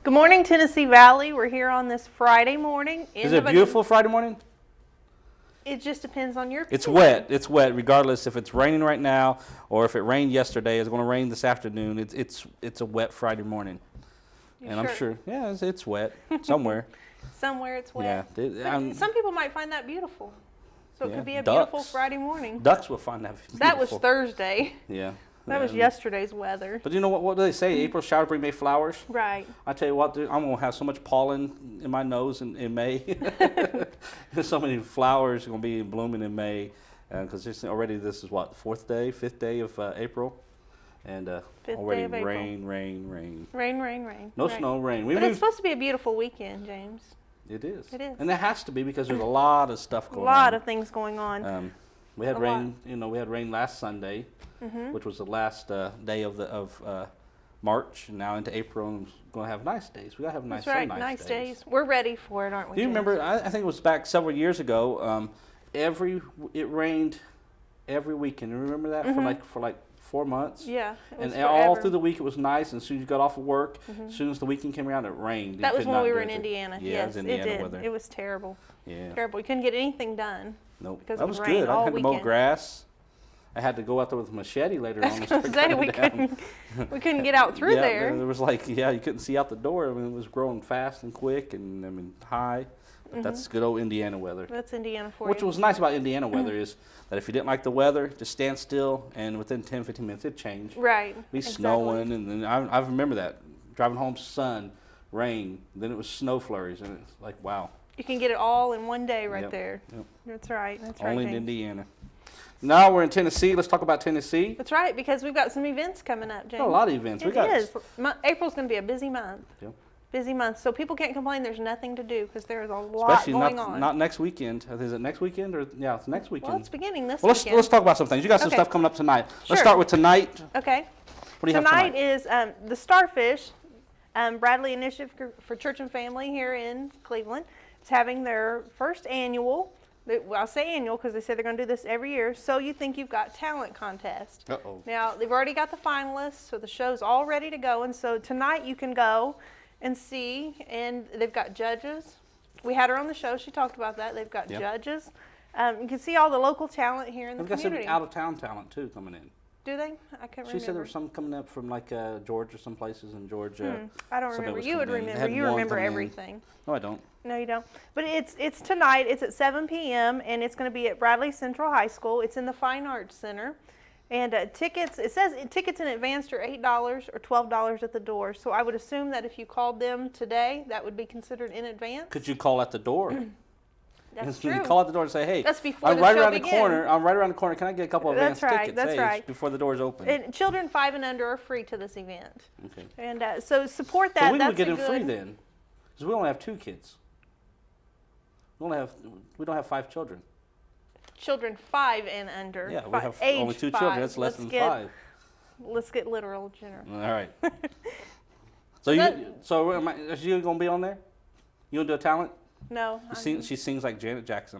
Good morning, Tennessee Valley. We're here on this Friday morning. Is it a beautiful Friday morning? It just depends on your opinion. It's wet. It's wet, regardless if it's raining right now or if it rained yesterday. It's going to rain this afternoon. It's a wet Friday morning, I'm sure. Yeah, it's wet somewhere. Somewhere it's wet. Yeah. Some people might find that beautiful. So it could be a ducks. beautiful Friday morning. Ducks will find that beautiful. That was Thursday. Yeah. That was yesterday's weather. But you know what do they say? April showers bring May flowers. Right. I tell you what, dude, I'm going to have so much pollen in my nose in May. There's so many flowers going to be blooming in May. Because already this is what, fifth day of April? And already rain. Rain. No snow, rain. But it's supposed to be a beautiful weekend, James. It is. It is. And it has to be because there's a lot of stuff going on. A lot of things going on. We had rain. We had rain last Sunday, which was the last day of March, and now into April, and we're going to have nice days. We got to have nice days. We're ready for it, aren't we? Do you remember? I think it was back several years ago. It rained every weekend. You remember that for like 4 months? Yeah. And all through the week it was nice, and as soon as you got off of work, as soon as the weekend came around, it rained. That was when we were in Indiana. Yeah, yes, it was Indiana did. weather. It was terrible. Yeah. Terrible. We couldn't get anything done. Nope. Because that was rain good. all I had to mow weekend. Grass. I had to go out there with a machete later on. I was going to say, we couldn't get out through there. There was you couldn't see out the door. I mean, it was growing fast and quick and high. But that's good old Indiana weather. That's Indiana for you. Which was nice about Indiana weather is that if you didn't like the weather, just stand still, and within 10, 15 minutes, it'd change. Right. It'd be snowing, and then I remember that. Driving home, sun, rain, then it was snow flurries, and it's like, wow. You can get it all in one day there. Yep. That's right. Only in Indiana. Now we're in Tennessee. Let's talk about Tennessee. That's right, because we've got some events coming up, James. Got a lot of events. It is. April's going to be a busy month. Yep. Busy month. So people can't complain there's nothing to do because there's a lot going on. Not next weekend. Is it next weekend? It's next weekend. Well, it's beginning this weekend. Let's talk about some things. You got some stuff coming up tonight. Sure. Let's start with tonight. Okay. What do you have tonight? Tonight is the Starfish Bradley Initiative for Church and Family here in Cleveland. It's having their first annual. I'll say annual because they say they're going to do this every year. So You Think You've Got Talent contest. Uh-oh. Now, they've already got the finalists, so the show's all ready to go. And so tonight you can go and see, and they've got judges. We had her on the show. She talked about that. They've got judges. You can see all the local talent here in the community. They've got some out-of-town talent, too, coming in. Do they? I can't remember. She said there was some coming up from Georgia, some places in Georgia. I don't remember. You would remember. You remember everything. No, I don't. No, you don't. But it's tonight. It's at 7 p.m. and it's going to be at Bradley Central High School. It's in the Fine Arts Center. And tickets, it says tickets in advance are $8 or $12 at the door. So I would assume that if you called them today, that would be considered in advance. Could you call at the door? That's true. You call at the door and say, "Hey, that's before I'm the right show around begins. the corner. I'm right around the corner. Can I get a couple of advance tickets? That's right. Before the doors open." And children 5 and under are free to this event. Okay. And so support that. So we would get them free then, because we only have 2 kids. We don't have 5 children. Children 5 and under. Yeah, we have only 2 children. That's less than 5. Let's get literal, Jenner. All right. So is you gonna be on there? You gonna do a talent? No. She sings like Janet Jackson.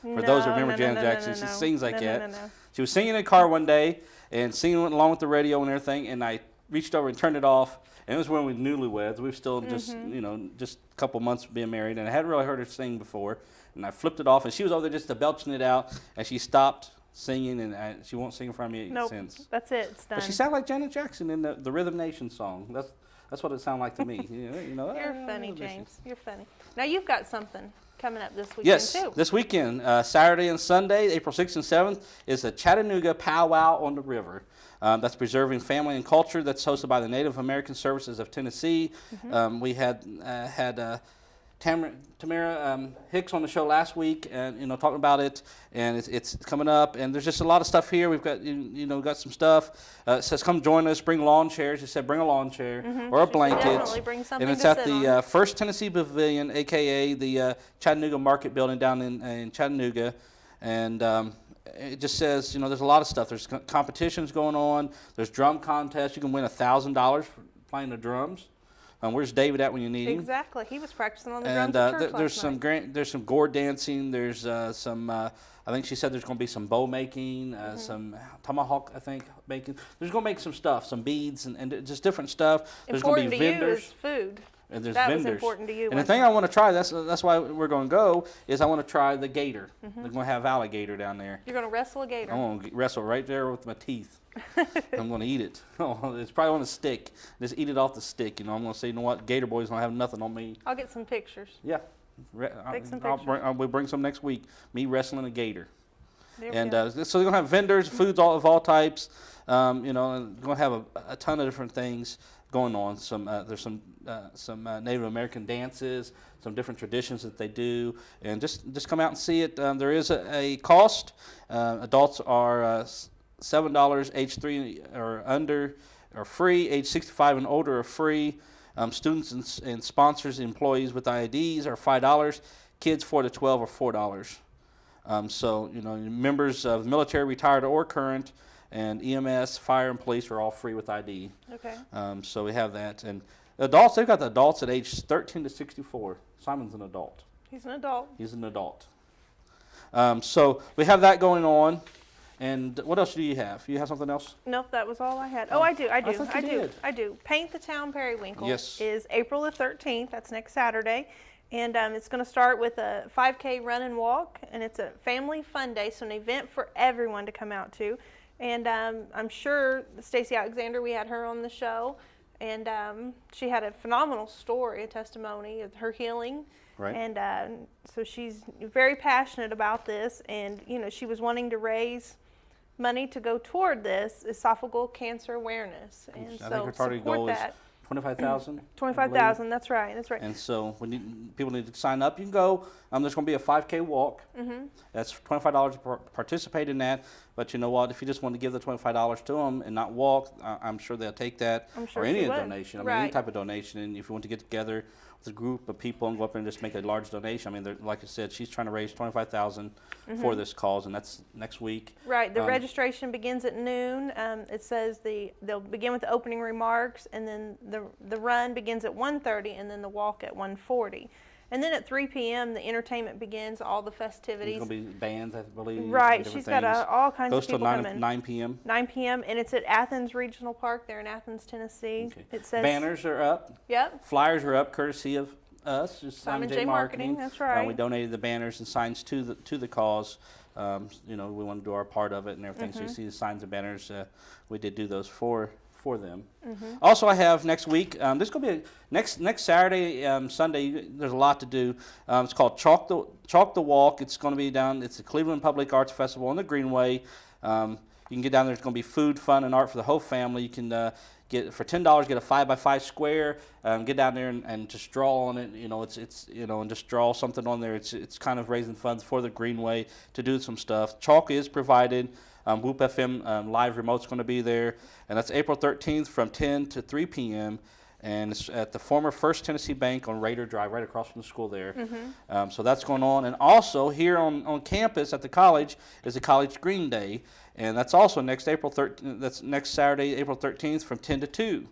For those who remember Janet Jackson, she sings like that. She was singing in the car one day and singing along with the radio and everything, and I reached over and turned it off. And it was when we were newlyweds. We were still just a couple months being married, and I hadn't really heard her sing before. And I flipped it off, and she was over there just belching it out, and she stopped singing, and she won't sing in front of me since. That's it. It's done. But she sounded like Janet Jackson in the Rhythm Nation song. That's what it sounded like to me. You're funny, James. You're funny. Now you've got something coming up this weekend too. Yes, this weekend, Saturday and Sunday, April 6th and 7th, is the Chattanooga Powwow on the River. That's preserving family and culture. That's hosted by the Native American Services of Tennessee. We had Tamara Hicks on the show last week, and talking about it, and it's coming up, and there's just a lot of stuff here. We've got got some stuff. It says come join us, bring lawn chairs. It said bring a lawn chair or a blanket, definitely bring something and it's to at sit the on. First Tennessee Pavilion, aka the Chattanooga Market Building down in Chattanooga, and it just says there's a lot of stuff. There's competitions going on. There's drum contests. You can win $1,000 for playing the drums. Where's David at when you need him? Exactly. He was practicing on the drums at church last night. There's some gourd dancing. There's some. I think she said there's going to be some bow making, some tomahawk. I think making. There's going to make some stuff, some beads, and just different stuff. There's going to be vendors. Important to you is food. And there's that vendors. was important to you. And the thing I want to try, that's why we're going to go, is I want to try the gator. They're going to have alligator down there. You're going to wrestle a gator. I'm going to wrestle right there with my teeth. I'm going to eat it. It's probably on a stick. Just eat it off the stick. I'm going to say, you know what, Gator Boy's going to have nothing on me. I'll get some pictures. Yeah. Take some pictures. We'll bring some next week. Me wrestling a gator. There And so they're going to have vendors, foods of all types. And going to have a ton of different things going on. There's some Native American dances, some different traditions that they do, and just come out and see it. There is a cost. Adults are $7. Age 3 or under are free. Age 65 and older are free. Students and sponsors, employees with IDs are $5. Kids 4 to 12 are $4. So members of military, retired or current, and EMS, fire, and police are all free with ID. Okay. So we have that. And adults, they've got the adults at age 13 to 64. Simon's an adult. He's an adult. He's an adult. So we have that going on. And what else do you have? You have something else? Nope, that was all I had. Oh, I do. I do. Paint the Town Periwinkle Yes. is April the 13th. That's next Saturday. And it's going to start with a 5K run and walk. And it's a family fun day, so an event for everyone to come out to. And I'm sure Stacey Alexander, we had her on the show, and she had a phenomenal story, a testimony of her healing. Right. And so she's very passionate about this, and she was wanting to raise money to go toward this esophageal cancer awareness. And I think her target goal is 25,000. 25,000. That's right. And so people need to sign up. You can go. There's going to be a 5K walk. That's $25 to participate in that. But you know what? If you just want to give the $25 to them and not walk, I'm sure they'll take that. I'm sure or any she would. donation. Any type of donation. And if you want to get together with a group of people and go up and just make a large donation, like I said, she's trying to raise $25,000 for this cause, and that's next week. Right. The registration begins at noon. It says they'll begin with the opening remarks, and then the run begins at 1:30, and then the walk at 1:40. And then at 3 p.m. the entertainment begins, all the festivities. There's going to be bands, I believe. Right. She's got all kinds of people coming. Goes till 9 p.m. 9 p.m. and it's at Athens Regional Park there in Athens, Tennessee. Okay. It says banners are up. Yep. Flyers are up, courtesy of us, just Simon J. Marketing. That's right. We donated the banners and signs to the cause. We want to do our part of it and everything. So you see the signs and banners. We did do those for them. Also, I have next week. This is going to be next Saturday, Sunday. There's a lot to do. It's called Chalk the Walk. It's going to be down. It's the Cleveland Public Arts Festival on the Greenway. You can get down there. It's going to be food, fun, and art for the whole family. You can get for $10. Get a 5x5 square. Get down there and just draw on it. And just draw something on there. It's kind of raising funds for the Greenway to do some stuff. Chalk is provided. Whoop FM live remote's going to be there, and that's April 13th from 10 to 3 p.m. And it's at the former First Tennessee Bank on Raider Drive, right across from the school there. So that's going on, and also here on campus at the college is the College Green Day, and that's also next Saturday, April 13th from 10 to 2.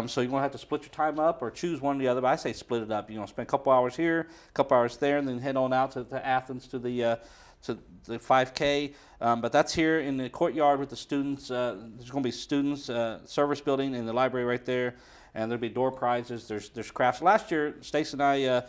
So you're going to have to split your time up or choose one or the other, but I say split it up. Spend a couple hours here, a couple hours there, and then head on out to Athens to the 5K, but that's here in the courtyard with the students. There's going to be students, service building, and the library right there, and there'll be door prizes. There's crafts. Last year, Stacey and I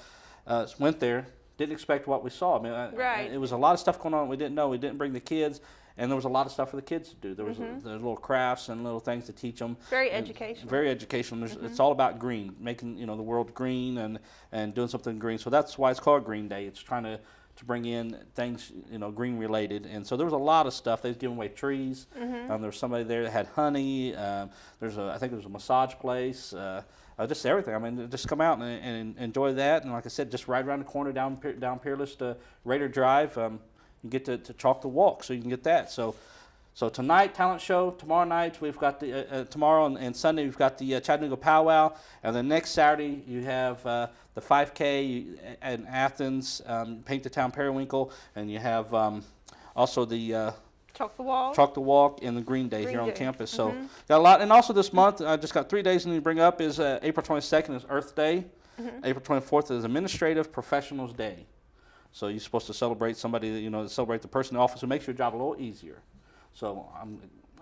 went there. Didn't expect what we saw. It was a lot of stuff going on we didn't know. We didn't bring the kids, and there was a lot of stuff for the kids to do. There was there's little crafts and little things to teach them. Very educational. Very educational. It's all about green, making the world green and doing something green. So that's why it's called Green Day. It's trying to bring in things, green related. And so there was a lot of stuff. They was giving away trees. There was somebody there that had honey. I think there was a massage place. Just everything. Just come out and enjoy that. And like I said, just right around the corner down Peerless to Raider Drive, you get to Chalk the Walk, so you can get that. So tonight, talent show. Tomorrow night, we've got tomorrow and Sunday, we've got the Chattanooga Powwow. And then next Saturday, you have the 5K in Athens, Paint the Town Periwinkle, and you have also the Chalk the Walk, and the Green Day here on campus. So got a lot. And also this month, I just got 3 days I need to bring up is April 22nd is Earth Day. April 24th is Administrative Professionals Day. So you're supposed to celebrate somebody, celebrate the person in the office who makes your job a little easier. So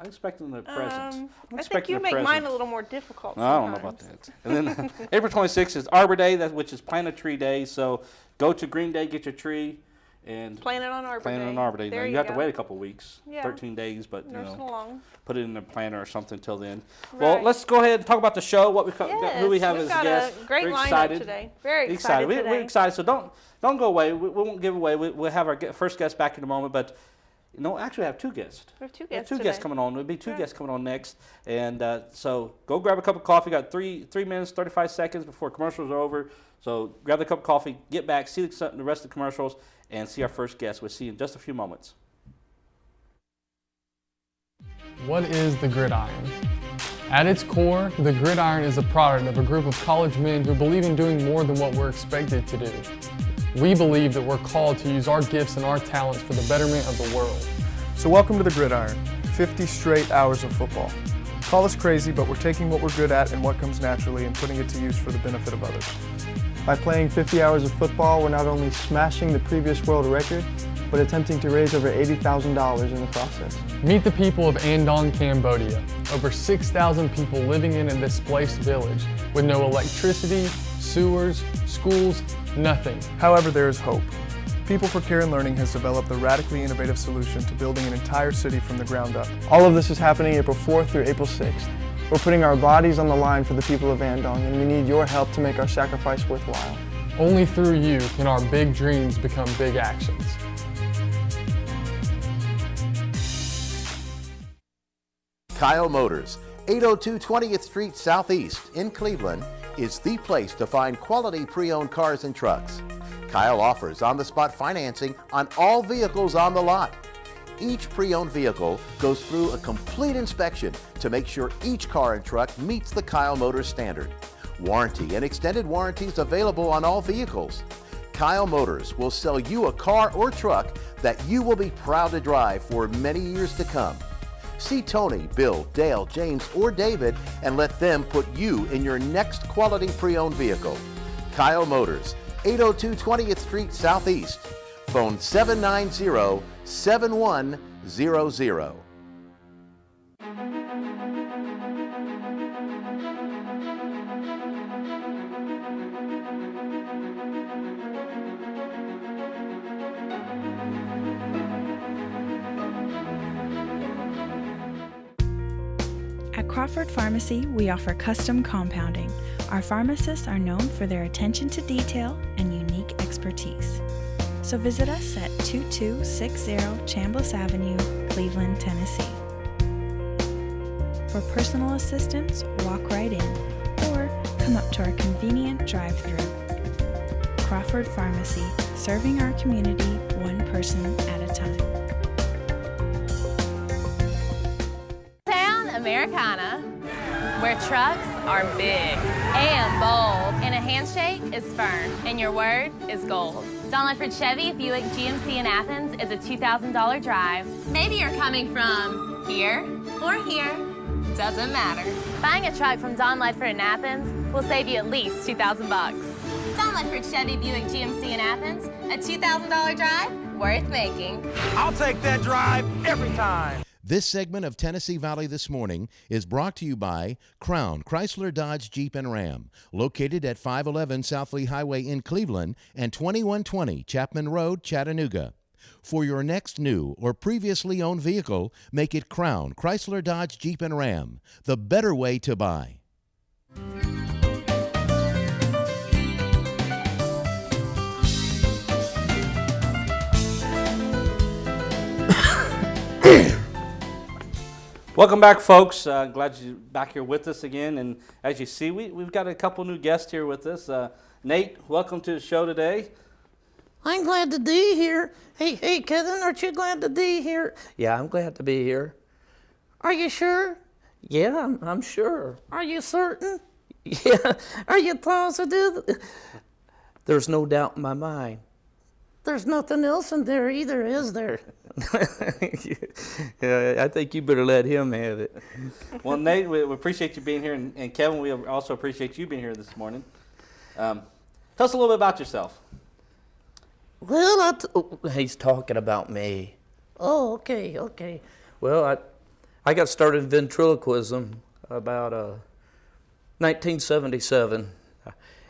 I'm expecting the presents. I think you make mine a little more difficult. I don't know about that. And then April 26th is Arbor Day, which is Plant a Tree Day. So go to Green Day, get your tree, and plant it on Arbor Day. Plant it on Arbor Day. There now, you have to wait a couple weeks, 13 days, but put it in the planner or something until then. Right. Well, let's go ahead and talk about the show. Who we have as guests. Great lineup today. Very excited today. We're excited. So don't go away. We won't give away. We'll have our first guest back in a moment, but. Actually, I have two guests. We have two guests. Guests coming on. There'll be two guests coming on next, and so go grab a cup of coffee. Got 3 minutes 35 seconds before commercials are over. So grab the cup of coffee, get back, see the rest of the commercials, and see our first guest. We'll see you in just a few moments. What is the gridiron? At its core, the gridiron is a product of a group of college men who believe in doing more than what we're expected to do. We believe that we're called to use our gifts and our talents for the betterment of the world. So welcome to the gridiron, 50 straight hours of football. Call us crazy, but we're taking what we're good at and what comes naturally and putting it to use for the benefit of others. By playing 50 hours of football, we're not only smashing the previous world record, but attempting to raise over $80,000 in the process. Meet the people of Andong, Cambodia. Over 6,000 people living in a displaced village with no electricity, sewers, schools, nothing. However, there is hope. People for Care and Learning has developed a radically innovative solution to building an entire city from the ground up. All of this is happening April 4th through April 6th. We're putting our bodies on the line for the people of Andong, and we need your help to make our sacrifice worthwhile. Only through you can our big dreams become big actions. Kyle Motors, 802 20th Street Southeast in Cleveland, is the place to find quality pre-owned cars and trucks. Kyle offers on-the-spot financing on all vehicles on the lot. Each pre-owned vehicle goes through a complete inspection to make sure each car and truck meets the Kyle Motors standard. Warranty and extended warranties available on all vehicles. Kyle Motors will sell you a car or truck that you will be proud to drive for many years to come. See Tony, Bill, Dale, James, or David and let them put you in your next quality pre-owned vehicle. Kyle Motors, 802 20th Street Southeast. Phone 790-7100. At Crawford Pharmacy, we offer custom compounding. Our pharmacists are known for their attention to detail and unique expertise. So visit us at 2260 Chambliss Avenue, Cleveland, Tennessee. For personal assistance, walk right in or come up to our convenient drive-thru. Crawford Pharmacy, serving our community one person at a time. Americana, where trucks are big and bold, and a handshake is firm, and your word is gold. Don Ledford Chevy Buick GMC in Athens is a $2,000 drive. Maybe you're coming from here or here, doesn't matter. Buying a truck from Don Ledford in Athens will save you at least $2,000 bucks. Don Ledford Chevy Buick GMC in Athens, a $2,000 drive worth making. I'll take that drive every time. This segment of Tennessee Valley This Morning is brought to you by Crown Chrysler Dodge Jeep and Ram, located at 511 South Lee Highway in Cleveland and 2120 Chapman Road, Chattanooga. For your next new or previously owned vehicle, make it Crown Chrysler Dodge Jeep and Ram, the better way to buy. Welcome back, folks. Glad you're back here with us again. And as you see, we've got a couple new guests here with us. Nate, welcome to the show today. I'm glad to be here. Hey, Kevin, aren't you glad to be here? Yeah, I'm glad to be here. Are you sure? Yeah, I'm sure. Are you certain? Yeah. Are you positive? There's no doubt in my mind. There's nothing else in there either, is there? Yeah, I think you better let him have it. Well, Nate, we appreciate you being here, and Kevin, we also appreciate you being here this morning. Tell us a little bit about yourself. Well, He's talking about me. Oh, okay. Well, I got started in ventriloquism about 1977,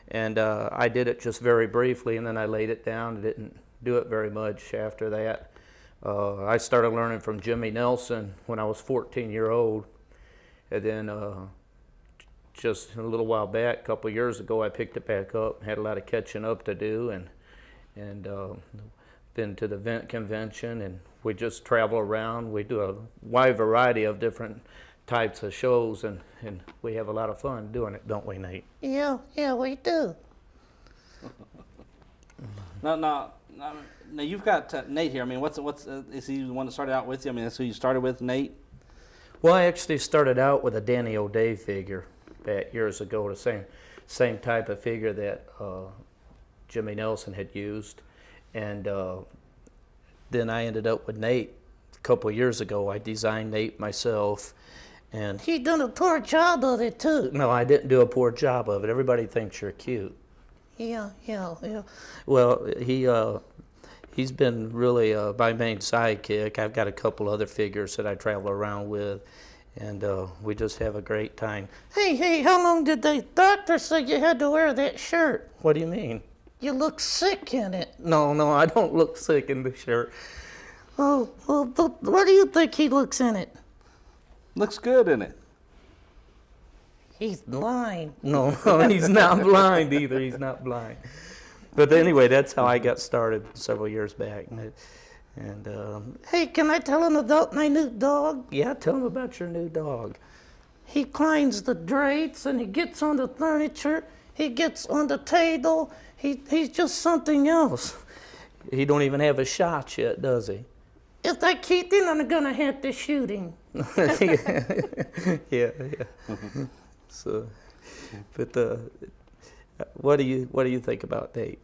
and I did it just very briefly, and then I laid it down. I didn't do it very much after that. I started learning from Jimmy Nelson when I was 14-year-old, and then just a little while back, a couple years ago, I picked it back up. Had a lot of catching up to do, and been to the Vent Convention, and we just travel around. We do a wide variety of different types of shows, and we have a lot of fun doing it, don't we, Nate? Yeah, we do. Now you've got Nate here. I mean, what's is he the one that started out with you? I mean, that's who you started with, Nate? Well, I actually started out with a Danny O'Day figure back years ago, the same type of figure that Jimmy Nelson had used, and then I ended up with Nate a couple of years ago. I designed Nate myself, and He done a poor job of it too. no, I didn't do a poor job of it. Everybody thinks you're cute. Yeah. Well, he's been really my main sidekick. I've got a couple other figures that I travel around with, and we just have a great time. Hey, how long did the doctor say you had to wear that shirt? What do you mean? You look sick in it. No, I don't look sick in the shirt. Oh, well, what do you think he looks in it? Looks good in it. He's blind. No, he's not blind either. He's not blind. But anyway, that's how I got started several years back. And Hey, can I tell him about my new dog? yeah, tell him about your new dog. He climbs the drapes and he gets on the furniture. He gets on the table. He's just something else. He don't even have a shot yet, does he? If I keep him, I'm gonna have to shoot him. Yeah. So, but what do you think about Nate?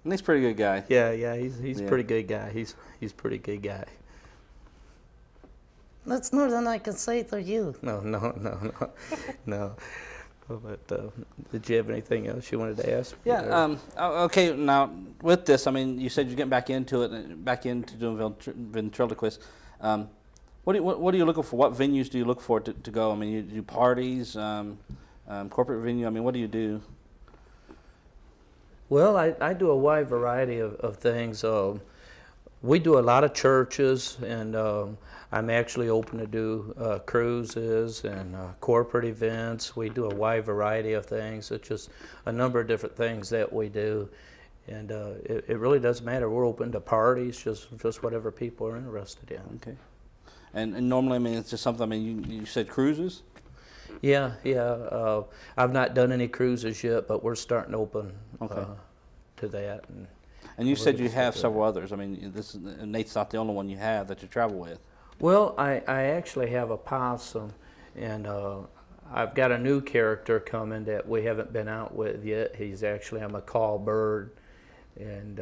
Nate's a pretty good guy. Yeah, he's a pretty good guy. He's a pretty good guy. That's more than I can say for you. No. But did you have anything else you wanted to ask me? Yeah. Okay. Now, with this, I mean, you said you're getting back into it, back into doing ventriloquist. What are you looking for? What venues do you look for to go? I mean, you do parties, corporate venue. I mean, what do you do? Well, I do a wide variety of things. We do a lot of churches, and I'm actually open to do cruises and corporate events. We do a wide variety of things. It's just a number of different things that we do, and it really doesn't matter. We're open to parties, just whatever people are interested in. Okay. And normally, I mean, it's just something. I mean, you said cruises. Yeah. I've not done any cruises yet, but we're starting to open to that. And you said you have several others. I mean, Nate's not the only one you have that you travel with. Well, I actually have a possum, and I've got a new character coming that we haven't been out with yet. He's actually a macaw bird, and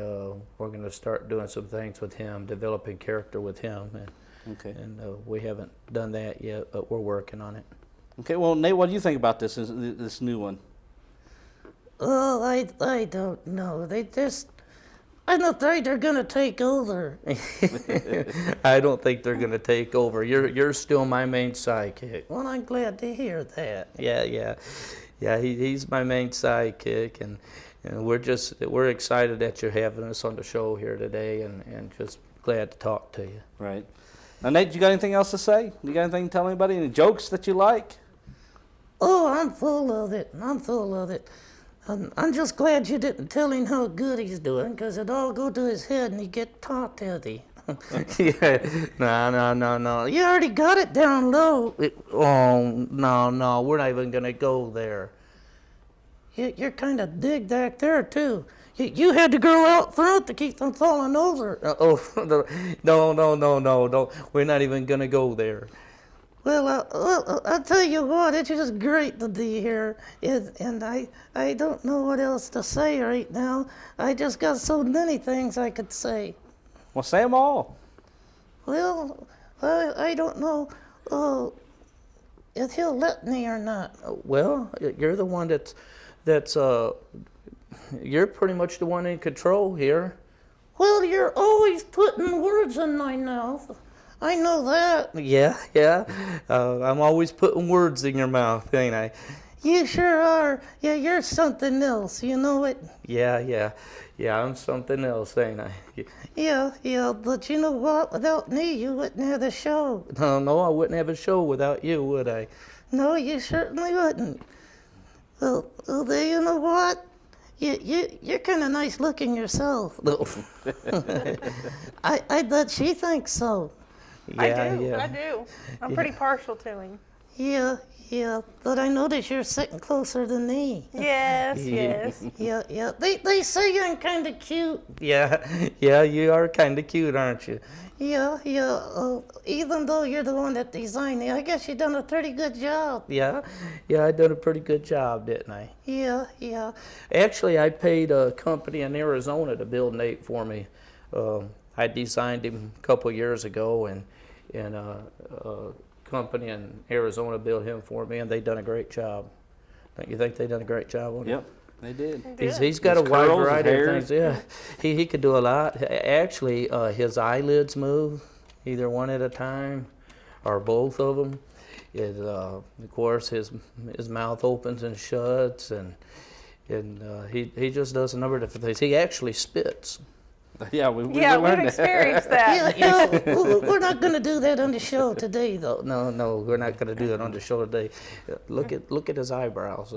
we're going to start doing some things with him, developing character with him. And we haven't done that yet, but we're working on it. Okay, well, Nate, what do you think about this new one? Oh, I don't know. I'm afraid they're gonna take over. I don't think they're going to take over. You're still my main sidekick. Well, I'm glad to hear that. Yeah. He's my main sidekick, and we're excited that you're having us on the show here today, and just glad to talk to you. Right. Now, Nate, you got anything else to say? You got anything to tell anybody? Any jokes that you like? Oh, I'm full of it. I'm just glad you didn't tell him how good he's doing, because it'd all go to his head and he'd get top heavy. Yeah. No. You already got it down low. No, we're not even going to go there. You're kind of big back there, too. You had to grow out front to keep them falling over. No. We're not even going to go there. Well, I'll tell you what, it's just great to be here. And I don't know what else to say right now. I just got so many things I could say. Well, say them all. Well, I don't know if he'll let me or not. Well, you're the one that's you're pretty much the one in control here. Well, you're always putting words in my mouth. I know that. Yeah, yeah. I'm always putting words in your mouth, ain't I? You sure are. Yeah, you're something else, you know it? Yeah, yeah. Yeah, I'm something else, ain't I? Yeah, but you know what? Without me, you wouldn't have the show. No, I wouldn't have a show without you, would I? No, you certainly wouldn't. Well, you know what? You're kind of nice looking yourself. I bet she thinks so. Yeah, I do. I'm pretty partial to him. Yeah, but I notice you're sitting closer than me. Yes. Yeah. They say I'm kind of cute. Yeah, you are kind of cute, aren't you? Yeah. Even though you're the one that designed it, I guess you done a pretty good job. Yeah, I did a pretty good job, didn't I? Yeah. Actually, I paid a company in Arizona to build Nate for me. I designed him a couple years ago, and company in Arizona built him for me, and they done a great job. Don't you think they done a great job on him? Yep, they did. He's got His a wide curls, his variety of hair. things. Yeah, he could do a lot. Actually, his eyelids move either one at a time, or both of them. Of course, his mouth opens and shuts, and he just does a number of different things. He actually spits. Yeah, we've we've experienced that. Yeah, we're not going to do that on the show today, though. No, we're not going to do that on the show today. Look at his eyebrows.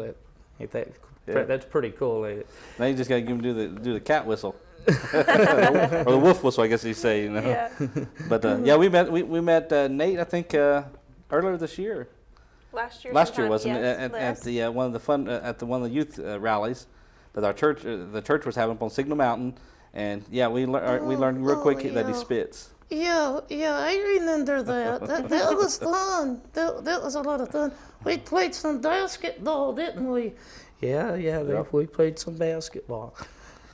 That's pretty cool, ain't it? Now you just got to give him do the cat whistle. Or the wolf whistle, I guess you say, you know. Yeah. But we met Nate, I think earlier this year. Last year wasn't it? At the one of the youth rallies that our church the church was having up on Signal Mountain, and we learned real quick that he spits. Yeah, I remember that. That was fun. That was a lot of fun. We played some basketball, didn't we? Yeah. We played some basketball,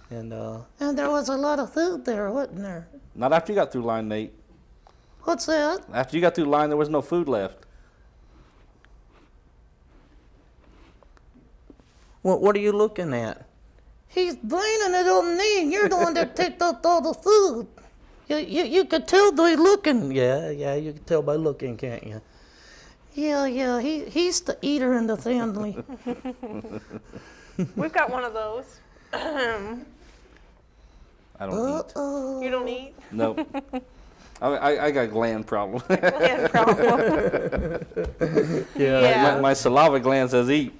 and there was a lot of food there, wasn't there? Not after you got through line, Nate. What's that? After you got through line, there was no food left. What are you looking at? He's blaming it on me, and you're the one that picked up all the food. You could tell by looking. Yeah, you can tell by looking, can't you? Yeah, he's the eater in the family. We've got one of those. I don't eat. You don't eat? Nope. I got a gland problem. Gland problem. Yeah. My saliva gland says eat.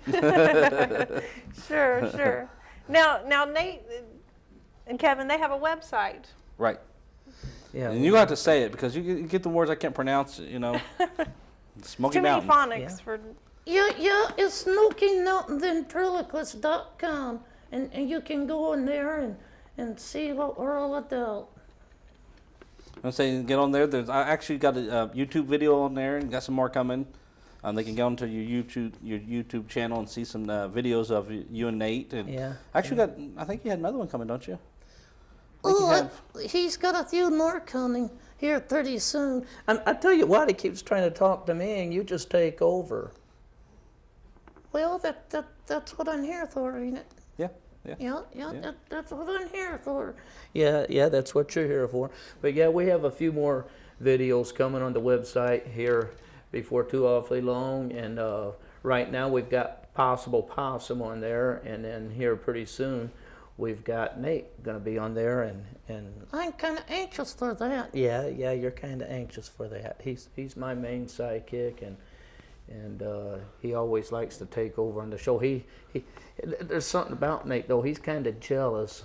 Sure. Now Nate and Kevin, they have a website. Right. Yeah. And you have to say it because you get the words I can't pronounce, you know. Smoky Too many Mountain. phonics for. Yeah, it's SmokyMountainVentriloquist.com, and you can go in there and see what we're all about. I'm saying get on there. I actually got a YouTube video on there and got some more coming. They can go onto your YouTube channel and see some videos of you and Nate. And actually I think you had another one coming, don't you? He's got a few more coming here pretty soon. I tell you what, he keeps trying to talk to me, and you just take over. Well, that's what I'm here for, ain't it? Yeah. That's what I'm here for. Yeah, that's what you're here for. But yeah, we have a few more videos coming on the website here before too awfully long, and right now we've got Possible Possum on there, and then here pretty soon we've got Nate going to be on there, and I'm kind of anxious for that. Yeah, you're kind of anxious for that. He's my main sidekick, and he always likes to take over on the show. There's something about Nate though. He's kind of jealous.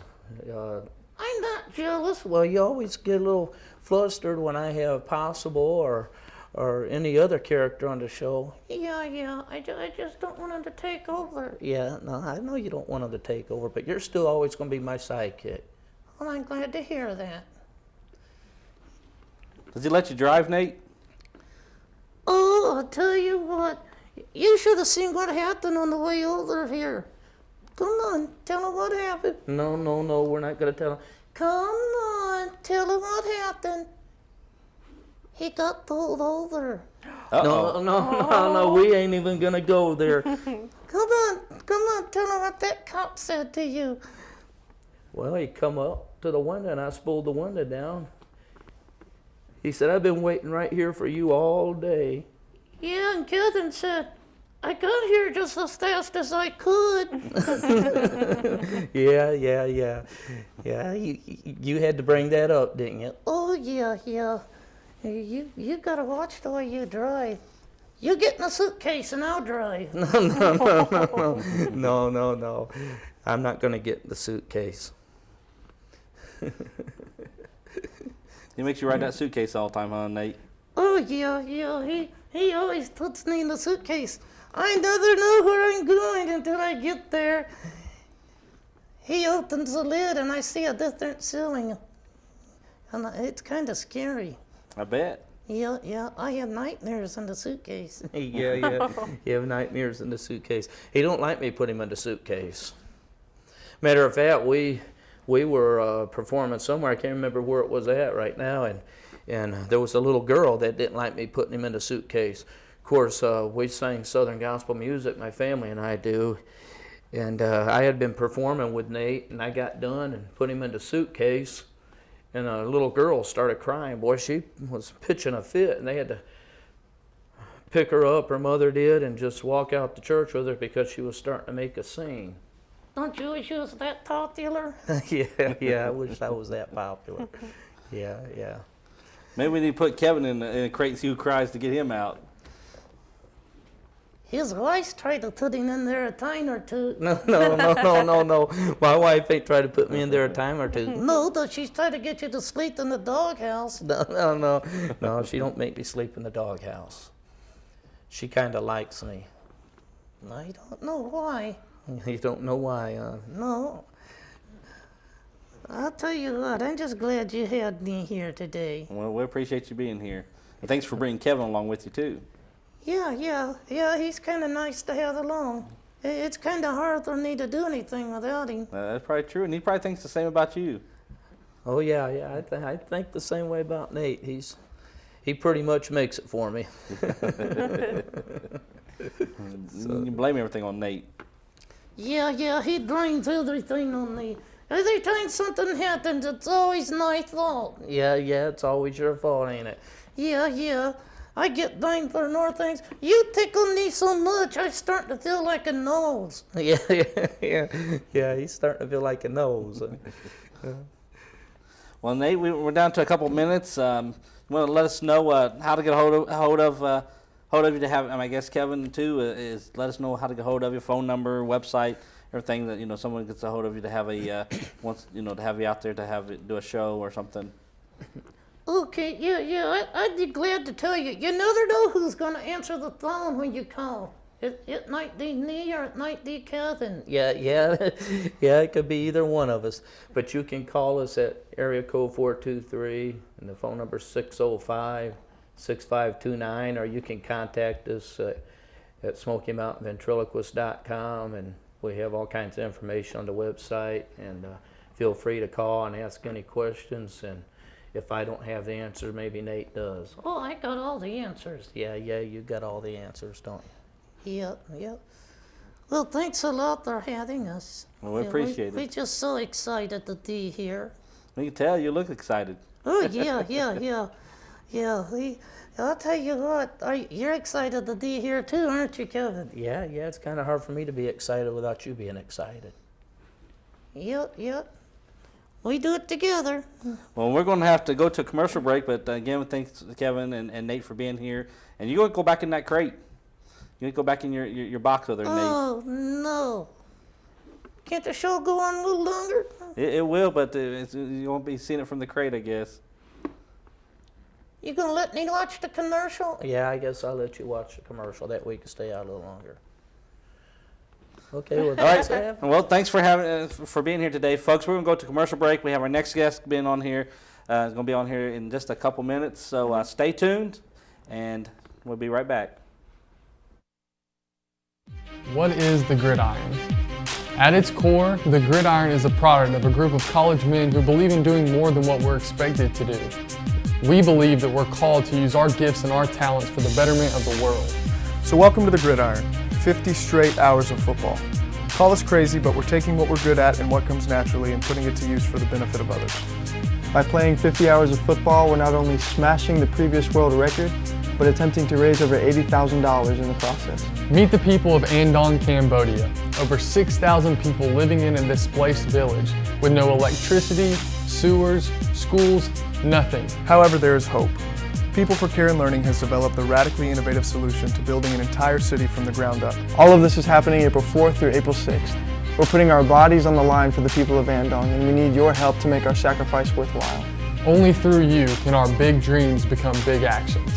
I'm not jealous. Well, you always get a little flustered when I have Possible or any other character on the show. Yeah. I just don't want him to take over. Yeah, no, I know you don't want him to take over, but you're still always going to be my sidekick. Well, I'm glad to hear that. Does he let you drive, Nate? Oh, I'll tell you what. You should have seen what happened on the way over here. Come on, tell him what happened. No, we're not going to tell him. Come on, tell him what happened. He got pulled over. Uh-oh. No, we ain't even going to go there. Come on, tell him what that cop said to you. Well, he come up to the window and I pulled the window down. He said, I've been waiting right here for you all day. Yeah, and Kevin said, I got here just as fast as I could. Yeah. You had to bring that up, didn't you? Oh, yeah. You gotta watch the way you drive. You get in a suitcase and I'll drive. No. I'm not going to get in the suitcase. He makes you ride that suitcase all the time, huh, Nate? Oh, yeah. He always puts me in the suitcase. I never know where I'm going until I get there. He opens the lid and I see a different ceiling. And it's kind of scary. I bet. Yeah, I have nightmares in the suitcase. Yeah. You have nightmares in the suitcase. He don't like me put him in the suitcase. Matter of fact, we were performing somewhere. I can't remember where it was at right now, and there was a little girl that didn't like me putting him in the suitcase. Of course, we sang Southern gospel music, my family and I do, and I had been performing with Nate, and I got done and put him in the suitcase. And a little girl started crying. Boy, she was pitching a fit, and they had to pick her up, her mother did, and just walk out to church with her because she was starting to make a scene. Don't you wish you was that popular? Yeah, I wish I was that popular. Yeah. Maybe we need to put Kevin in a crate and see who cries to get him out. His wife tried to put him in there a time or two. No. My wife ain't tried to put me in there a time or two. No, but she's trying to get you to sleep in the doghouse. No, she don't make me sleep in the doghouse. She kind of likes me. I don't know why. You don't know why, huh? No. I'll tell you what, I'm just glad you had me here today. Well, we appreciate you being here. And thanks for bringing Kevin along with you, too. Yeah, he's kind of nice to have along. It's kind of hard for me to do anything without him. That's probably true, and he probably thinks the same about you. Oh, yeah, I think the same way about Nate. He pretty much makes it for me. You can blame everything on Nate. Yeah, he blames everything on me. Every time something happens, it's always my fault. Yeah, it's always your fault, ain't it? Yeah. I get blamed for more things. You tickle me so much, I start to feel like a nose. Yeah, he's starting to feel like a nose. Well, Nate, we're down to a couple minutes. You want to let us know how to get a hold of you to have, and I guess Kevin too is let us know how to get a hold of your phone number, website, everything that someone gets a hold of you to have to have you out there to do a show or something. Okay, yeah, I'd be glad to tell you. You never know who's going to answer the phone when you call. It might be me or it might be Kevin. Yeah, it could be either one of us. But you can call us at area code 423, and the phone number is 605-6529, or you can contact us at SmokyMountainVentriloquist.com, and we have all kinds of information on the website, and feel free to call and ask any questions, and if I don't have the answer, maybe Nate does. Oh, I got all the answers. Yeah, you got all the answers, don't you? Yep. Well, thanks a lot for having us. Well, we appreciate it. We're just so excited to be here. We can tell you look excited. Oh, yeah. I'll tell you what, you're excited to be here too, aren't you, Kevin? Yeah, it's kind of hard for me to be excited without you being excited. Yep. We do it together. Well, we're going to have to go to a commercial break, but again, thanks to Kevin and Nate for being here. And you're going to go back in that crate. You're going to go back in your box over there, Nate. Oh, no. Can't the show go on a little longer? It will, but you won't be seeing it from the crate, I guess. You going to let me watch the commercial? Yeah, I guess I'll let you watch the commercial. That way you can stay out a little longer. Okay, well, all right. Well, thanks for being here today, folks. We're going to go to commercial break. We have our next guest being on here. It's going to be on here in just a couple minutes, so stay tuned, and we'll be right back. What is the gridiron? At its core, the gridiron is a product of a group of college men who believe in doing more than what we're expected to do. We believe that we're called to use our gifts and our talents for the betterment of the world. So welcome to the gridiron. 50 straight hours of football. Call us crazy, but we're taking what we're good at and what comes naturally and putting it to use for the benefit of others. By playing 50 hours of football, we're not only smashing the previous world record, but attempting to raise over $80,000 in the process. Meet the people of Andong, Cambodia. Over 6,000 people living in a displaced village with no electricity, sewers, schools, nothing. However, there is hope. People for Care and Learning has developed a radically innovative solution to building an entire city from the ground up. All of this is happening April 4th through April 6th. We're putting our bodies on the line for the people of Andong, and we need your help to make our sacrifice worthwhile. Only through you can our big dreams become big actions.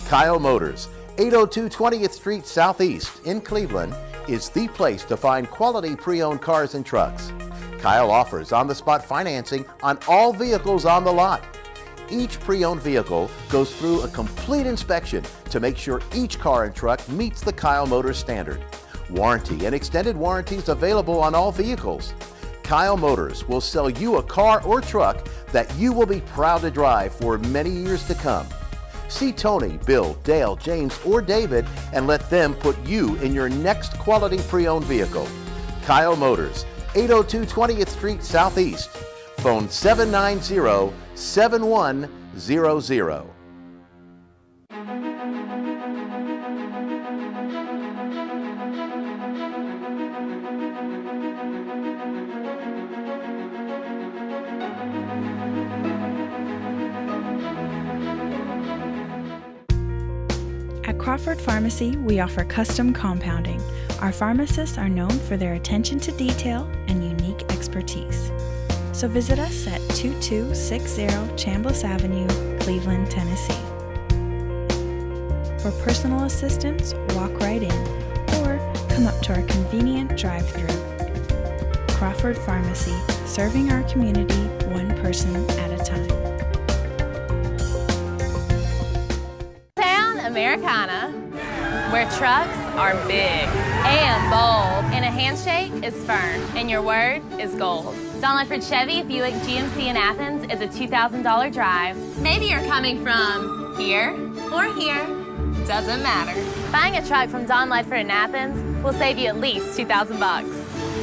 Kyle Motors, 802 20th Street Southeast in Cleveland, is the place to find quality pre-owned cars and trucks. Kyle offers on-the-spot financing on all vehicles on the lot. Each pre-owned vehicle goes through a complete inspection to make sure each car and truck meets the Kyle Motors standard. Warranty and extended warranties available on all vehicles. Kyle Motors will sell you a car or truck that you will be proud to drive for many years to come. See Tony, Bill, Dale, James, or David and let them put you in your next quality pre-owned vehicle. Kyle Motors, 802 20th Street Southeast. Phone 790-7100. At Crawford Pharmacy, we offer custom compounding. Our pharmacists are known for their attention to detail and unique expertise. So visit us at 2260 Chambliss Avenue, Cleveland, Tennessee. For personal assistance, walk right in or come up to our convenient drive-thru. Crawford Pharmacy, serving our community one person at a time. Americana, where trucks are big and bold, and a handshake is firm, and your word is gold. Don Ledford Chevy Buick GMC in Athens is a $2,000 drive. Maybe you're coming from here or here, doesn't matter. Buying a truck from Don Ledford in Athens will save you at least $2,000 bucks.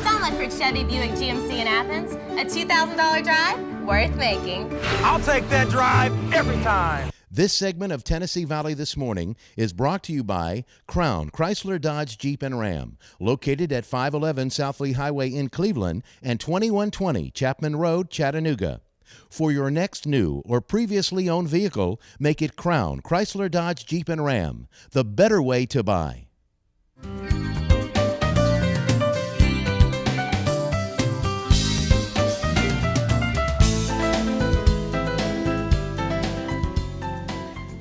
Don Ledford Chevy Buick GMC in Athens, a $2,000 drive worth making. I'll take that drive every time. This segment of Tennessee Valley This Morning is brought to you by Crown Chrysler Dodge Jeep and Ram, located at 511 South Lee Highway in Cleveland and 2120 Chapman Road, Chattanooga. For your next new or previously owned vehicle, make it Crown Chrysler Dodge Jeep and Ram, the better way to buy.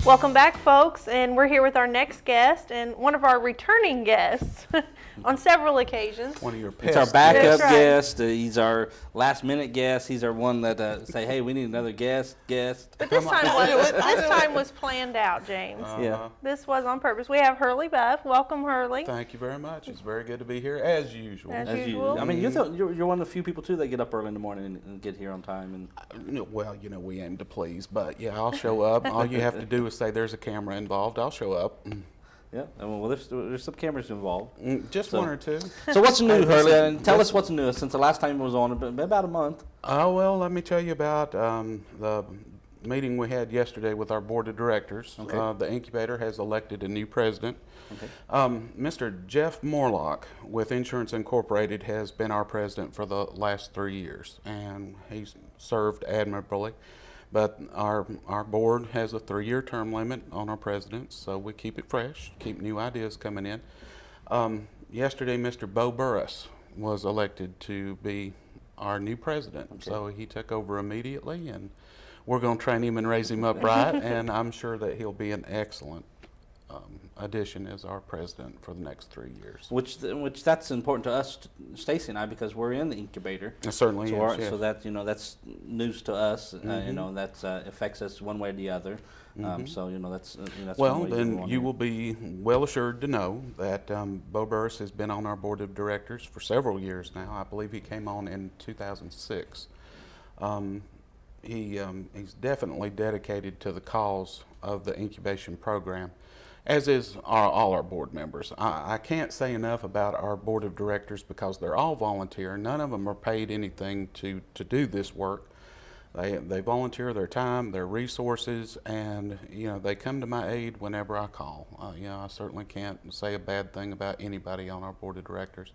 Welcome back, folks, and we're here with our next guest and one of our returning guests on several occasions. One of your past. It's our backup guest. He's our last-minute guest. He's our one that say, "Hey, we need another guest." But this time was planned out, James. Yeah. This was on purpose. We have Hurley Buff. Welcome, Hurley. Thank you very much. It's very good to be here, as usual. As usual. I mean, you're one of the few people too that get up early in the morning and get here on time. And well, we aim to please, but yeah, I'll show up. All you have to do is say there's a camera involved. I'll show up. Yeah, well, there's some cameras involved. Just one or two. So what's new, Hurley? And tell us what's new since the last time it was on, about a month. Oh, well, let me tell you about the meeting we had yesterday with our board of directors. Okay. The incubator has elected a new president. Okay. Mr. Jeff Morlock with Insurance Incorporated has been our president for the last 3 years, and he's served admirably. But our board has a 3-year term limit on our presidents, so we keep it fresh, keep new ideas coming in. Yesterday, Mr. Bo Burris was elected to be our new president. Okay. So he took over immediately, and we're going to train him and raise him up right, and I'm sure that he'll be an excellent addition as our president for the next 3 years. Which that's important to us, Stacy and I, because we're in the incubator. It certainly is. So that that's news to us. That affects us one way or the other. So that's well. Then you will be well assured to know that Bo Burris has been on our board of directors for several years now. I believe he came on in 2006. He's definitely dedicated to the cause of the incubation program. as is all our board members. I can't say enough about our board of directors because they're all volunteer. None of them are paid anything to do this work. They volunteer their time, their resources, and they come to my aid whenever I call. I certainly can't say a bad thing about anybody on our board of directors.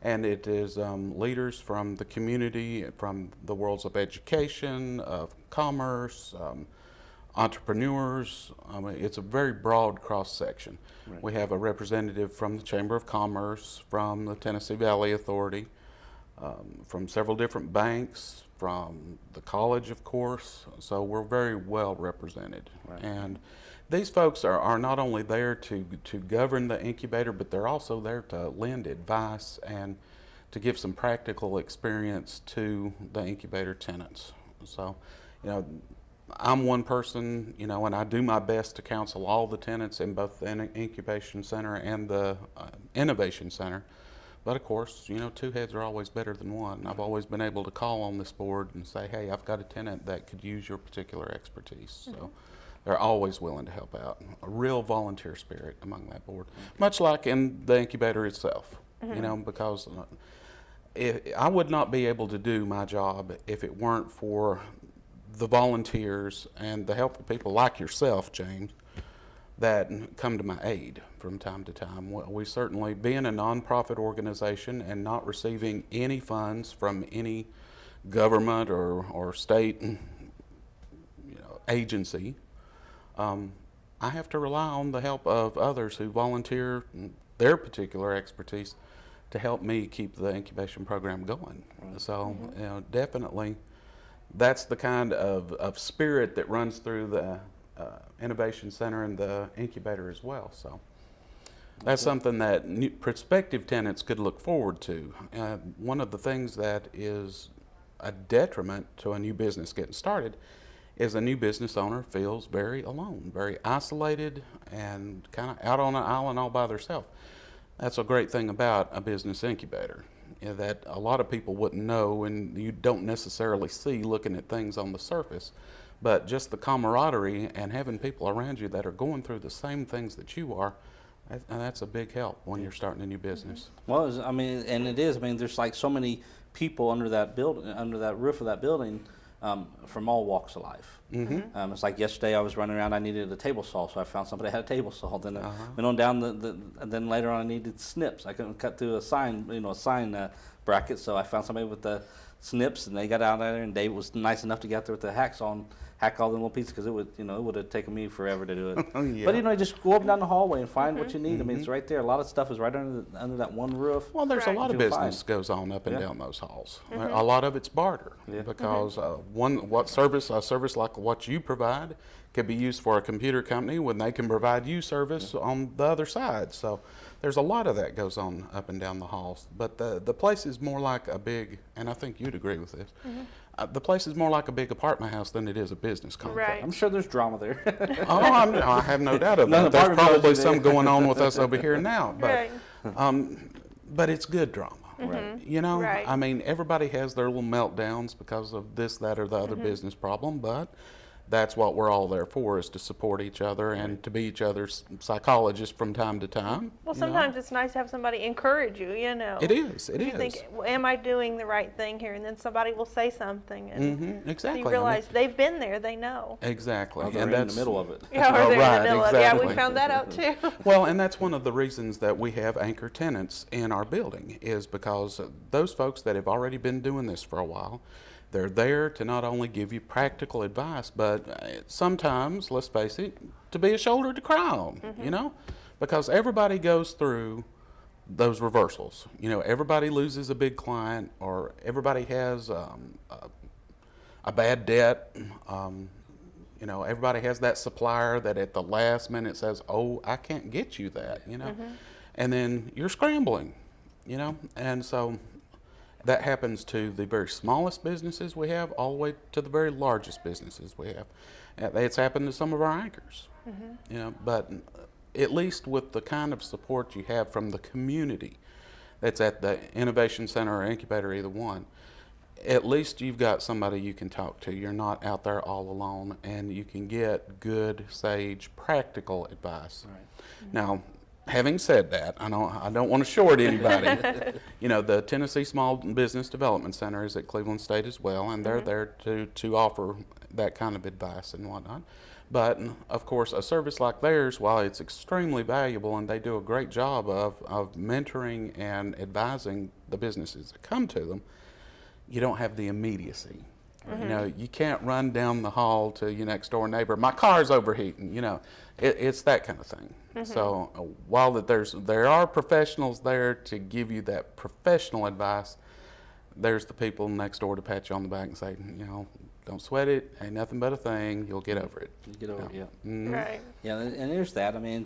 And it is leaders from the community, from the worlds of education, of commerce, entrepreneurs. It's a very broad cross section. Right. We have a representative from the Chamber of Commerce, from the Tennessee Valley Authority, from several different banks, from the college, of course. So we're very well represented. Right. And these folks are not only there to govern the incubator, but they're also there to lend advice and to give some practical experience to the incubator tenants. So, I'm one person, and I do my best to counsel all the tenants in both the incubation center and the innovation center. But of course, two heads are always better than one. I've always been able to call on this board and say, hey, I've got a tenant that could use your particular expertise. So they're always willing to help out. A real volunteer spirit among that board, much like in the incubator itself, because I would not be able to do my job if it weren't for the volunteers and the helpful people like yourself, James, that come to my aid from time to time. We certainly, being a nonprofit organization and not receiving any funds from any government or state agency, I have to rely on the help of others who volunteer their particular expertise to help me keep the incubation program going. So, definitely, that's the kind of spirit that runs through the Innovation Center and the incubator as well. So that's something that prospective tenants could look forward to. One of the things that is a detriment to a new business getting started is a new business owner feels very alone, very isolated, and kind of out on an island all by themselves. That's a great thing about a business incubator, that a lot of people wouldn't know and you don't necessarily see looking at things on the surface, but just the camaraderie and having people around you that are going through the same things that you are, that's a big help when you're starting a new business. Well, there's like so many people under that roof of that building, from all walks of life. Mm-hmm. It's like yesterday I was running around, I needed a table saw, so I found somebody that had a table saw. Then I went on down and then later on I needed snips. I couldn't cut through a sign bracket, so I found somebody with the snips, and they got out there, and Dave was nice enough to get out there with the hacksaw and hack all them little pieces, because it would have taken me forever to do it. Yeah. But just go up and down the hallway and find what you need. I mean, it's right there. A lot of stuff is right under that one roof. Well, there's a lot of business goes on up and down those halls. A lot of it's barter, because a service like what you provide could be used for a computer company when they can provide you service on the other side. So there's a lot of that goes on up and down the halls. But the place is more like a big, and I think you'd agree with this, the place is more like a big apartment house than it is a business complex. Right. I'm sure there's drama there. I have no doubt of that. There's probably some going on with us over here now. But, but it's good drama. Right. I mean, everybody has their little meltdowns because of this, that, or the other business problem, but that's what we're all there for, is to support each other and to be each other's psychologists from time to time. Well, sometimes it's nice to have somebody encourage you, It is. You think, well, am I doing the right thing here? And then somebody will say something, and exactly. you realize they've been there, they know. Exactly. Or they're in the middle of it. Yeah, or they're in the middle of it. Yeah, we found that out too. Well, and that's one of the reasons that we have anchor tenants in our building, is because those folks that have already been doing this for a while, they're there to not only give you practical advice, but sometimes, let's face it, to be a shoulder to cry on, because everybody goes through those reversals. Everybody loses a big client, or everybody has a bad debt. Everybody has that supplier that at the last minute says, oh, I can't get you that, and then you're scrambling, and so that happens to the very smallest businesses we have, all the way to the very largest businesses we have. It's happened to some of our anchors, but at least with the kind of support you have from the community that's at the Innovation Center or Incubator, either one, at least you've got somebody you can talk to. You're not out there all alone, and you can get good, sage, practical advice. Right. Now, having said that, I don't want to short anybody. You know, the Tennessee Small Business Development Center is at Cleveland State as well, and they're there to offer that kind of advice and whatnot. But, of course, a service like theirs, while it's extremely valuable and they do a great job of mentoring and advising the businesses that come to them, you don't have the immediacy. You know, you can't run down the hall to your next door neighbor, my car's overheating, you know. It's that kind of thing. So while there are professionals there to give you that professional advice, there's the people next door to pat you on the back and say, you know, don't sweat it, ain't nothing but a thing, you'll get over it. You get over it, yeah. Right. Yeah, and there's that. I mean,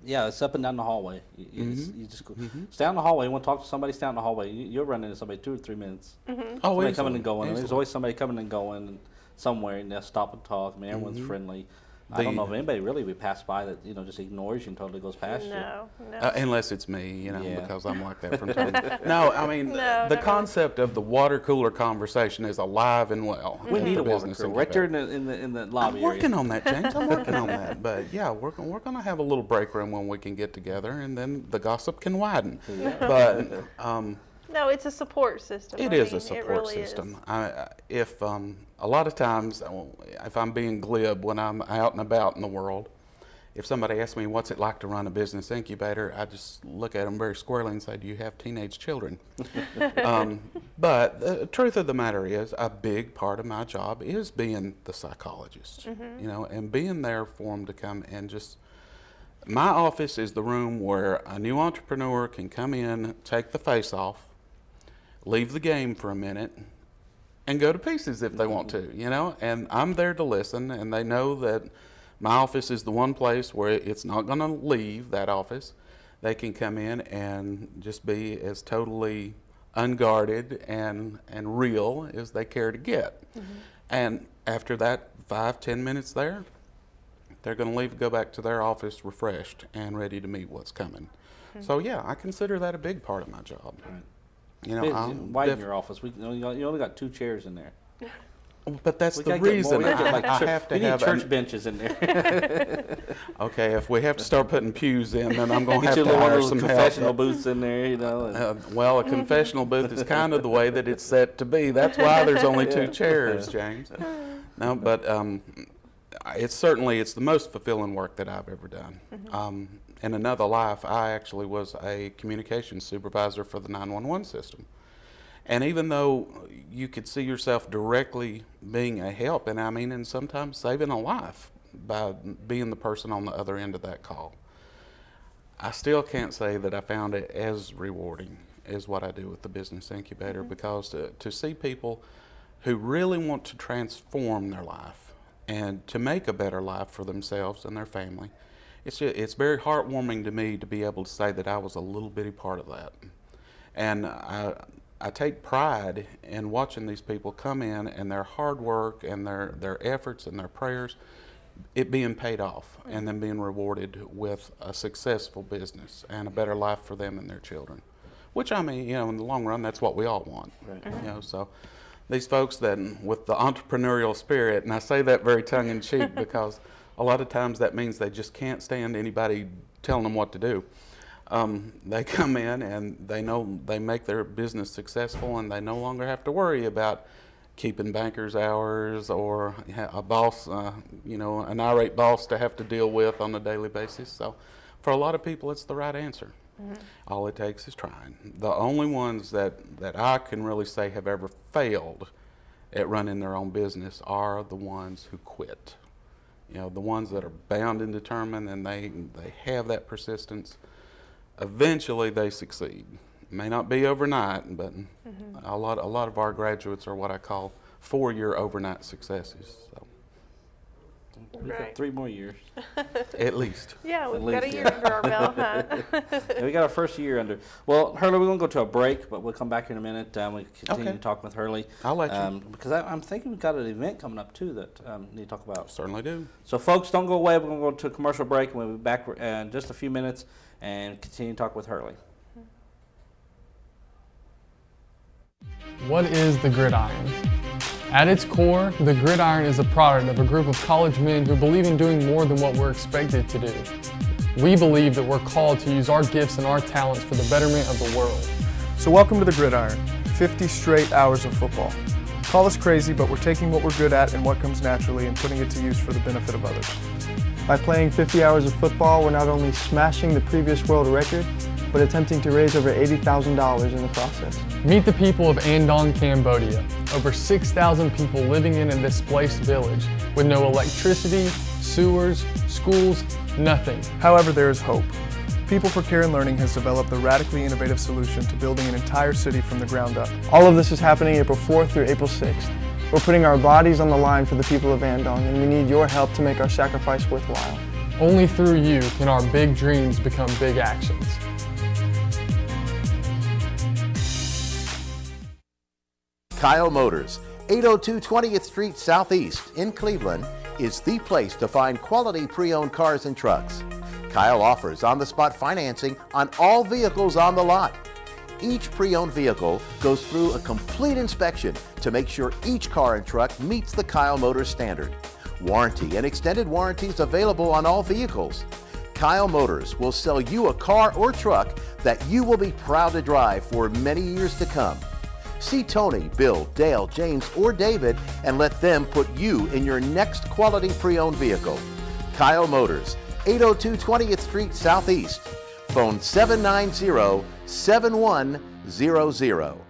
yeah, it's up and down the hallway. You just go, stay down the hallway. You want to talk to somebody, stay down the hallway. You'll run into somebody 2 or 3 minutes. Somebody coming and going. There's always somebody coming and going somewhere, and they'll stop and talk. I mean, everyone's friendly. I don't know if anybody really would pass by that, you know, just ignores you and totally goes past you. No. Unless it's me, you know, because I'm like that from time to time. No, I mean, the concept of the water cooler conversation is alive and well. We need a water cooler right there in the lobby area. I'm working on that, James. I'm working on that. But yeah, we're going to have a little break room when we can get together, and then the gossip can widen. But no, it's a support system. It is a support system. If a lot of times, if I'm being glib when I'm out and about in the world, if somebody asks me what's it like to run a business incubator, I just look at them very squarely and say, do you have teenage children? But the truth of the matter is, a big part of my job is being the psychologist, you know, and being there for them to come and just. My office is the room where a new entrepreneur can come in, take the face off, leave the game for a minute, and go to pieces if they want to, you know, and I'm there to listen, and they know that my office is the one place where it's not going to leave that office. They can come in and just be as totally unguarded and real as they care to get. And after that 5-10 minutes there, they're going to leave and go back to their office refreshed and ready to meet what's coming. So yeah, I consider that a big part of my job. You know, widen your office. You only got 2 chairs in there. But that's the reason I have to we have need church benches in there. Okay, if we have to start putting pews in, then I'm going to have to hire hire some some confessional help. booths in there, you know. Well, a confessional booth is kind of the way that it's set to be. That's why there's only 2 chairs, James. No, but it's the most fulfilling work that I've ever done. In another life, I actually was a communications supervisor for the 911 system. And even though you could see yourself directly being a help, and sometimes saving a life by being the person on the other end of that call, I still can't say that I found it as rewarding as what I do with the business incubator, because to see people who really want to transform their life and to make a better life for themselves and their family, it's very heartwarming to me to be able to say that I was a little bitty part of that. And I take pride in watching these people come in and their hard work and their efforts and their prayers, it being paid off and then being rewarded with a successful business and a better life for them and their children. Which, in the long run, that's what we all want. Right. So these folks that with the entrepreneurial spirit, and I say that very tongue-in-cheek because a lot of times that means they just can't stand anybody telling them what to do. They come in and they know they make their business successful, and they no longer have to worry about keeping bankers' hours or a boss, an irate boss to have to deal with on a daily basis. So for a lot of people, it's the right answer. All it takes is trying. The only ones that I can really say have ever failed at running their own business are the ones who quit. The ones that are bound and determined, and they have that persistence. Eventually they succeed. It may not be overnight, but a lot of our graduates are what I call 4-year overnight successes. So. We've got 3 more years. At least. Yeah, we've got a year under our belt, huh? Yeah, we got our first year under. Well, Hurley, we're going to go to a break, but we'll come back in a minute. We continue to talk with Hurley. I'll let you. Because I'm thinking we've got an event coming up, too, that we need to talk about. Certainly do. So, folks, don't go away. We're going to go to a commercial break, and we'll be back in just a few minutes and continue to talk with Hurley. What is the gridiron? At its core, the gridiron is a product of a group of college men who believe in doing more than what we're expected to do. We believe that we're called to use our gifts and our talents for the betterment of the world. So welcome to the gridiron, 50 straight hours of football. Call us crazy, but we're taking what we're good at and what comes naturally and putting it to use for the benefit of others. By playing 50 hours of football, we're not only smashing the previous world record, but attempting to raise over $80,000 in the process. Meet the people of Andong, Cambodia. Over 6,000 people living in a displaced village with no electricity, sewers, schools, nothing. However, there is hope. People for Care and Learning has developed the radically innovative solution to building an entire city from the ground up. All of this is happening April 4th through April 6th. We're putting our bodies on the line for the people of Andong, and we need your help to make our sacrifice worthwhile. Only through you can our big dreams become big actions. Kyle Motors, 802 20th Street Southeast in Cleveland, is the place to find quality pre-owned cars and trucks. Kyle offers on-the-spot financing on all vehicles on the lot. Each pre-owned vehicle goes through a complete inspection to make sure each car and truck meets the Kyle Motors standard. Warranty and extended warranties available on all vehicles. Kyle Motors will sell you a car or truck that you will be proud to drive for many years to come. See Tony, Bill, Dale, James, or David and let them put you in your next quality pre-owned vehicle. Kyle Motors, 802 20th Street Southeast. Phone 790-7100.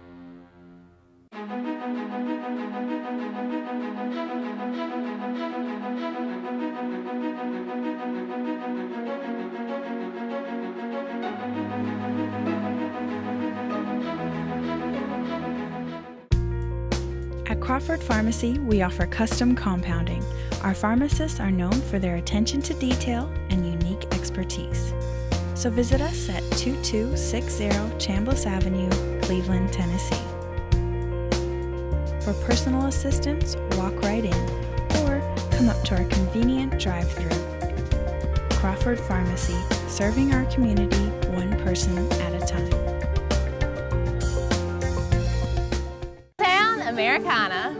At Crawford Pharmacy, we offer custom compounding. Our pharmacists are known for their attention to detail and unique expertise. So visit us at 2260 Chambliss Avenue, Cleveland, Tennessee. For personal assistance, walk right in or come up to our convenient drive-thru. Crawford Pharmacy, serving our community one person at a time. Americana,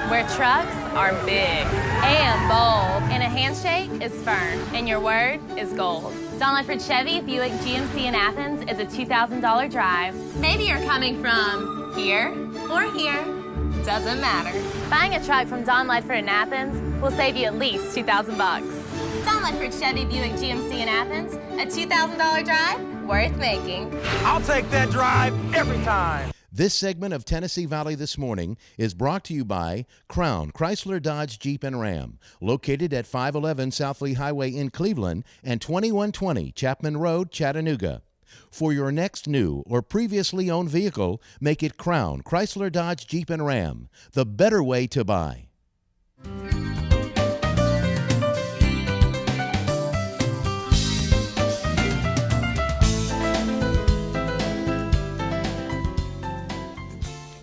where trucks are big and bold, and a handshake is firm, and your word is gold. Don Ledford Chevy Buick GMC in Athens is a $2,000 drive. Maybe you're coming from here or here, doesn't matter. Buying a truck from Don Ledford in Athens will save you at least $2,000 bucks. Don Ledford Chevy Buick GMC in Athens, a $2,000 drive worth making. I'll take that drive every time. This segment of Tennessee Valley This Morning is brought to you by Crown Chrysler Dodge Jeep and Ram, located at 511 South Lee Highway in Cleveland and 2120 Chapman Road, Chattanooga. For your next new or previously owned vehicle, make it Crown Chrysler Dodge Jeep and Ram, the better way to buy.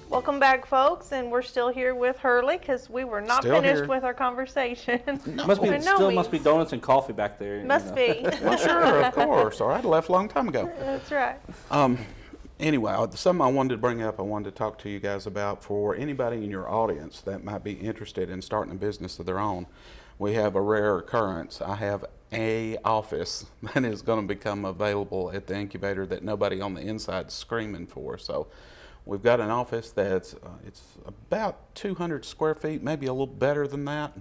Welcome back, folks, and we're still here with Hurley because we were not Still finished here. with our conversation. Must be donuts and coffee back there. Must be. Well, sure, of course. All right, I left a long time ago. That's right. Anyway, something I wanted to bring up, I wanted to talk to you guys about for anybody in your audience that might be interested in starting a business of their own. We have a rare occurrence. I have a office that is going to become available at the incubator that nobody on the inside is screaming for. So we've got an office that's it's about 200 square feet, maybe a little better than that.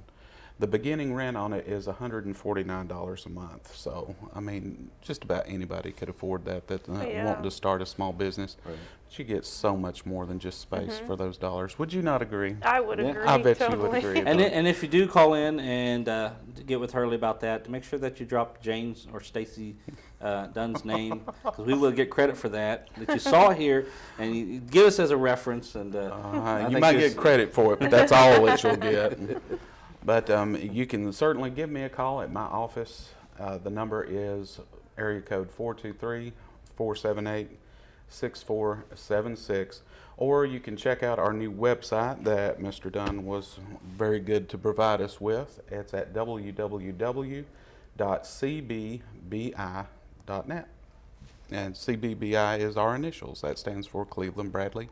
The beginning rent on it is $149 a month. So, I mean, just about anybody could afford that wanting to start a small business. Right. But you get so much more than just space for those dollars. Would you not agree? I would agree. I bet totally. you would agree. And if you do call in and get with Hurley about that, make sure that you drop James or Stacy Dunn's name, because we will get credit for that you saw here, and you give us as a reference. And you might get credit for it, but that's all that you'll get. But you can certainly give me a call at my office. The number is area code 423-478-6476. Or you can check out our new website that Mr. Dunn was very good to provide us with. It's at www.cbbi.net. And CBBI is our initials. That stands for Cleveland Bradley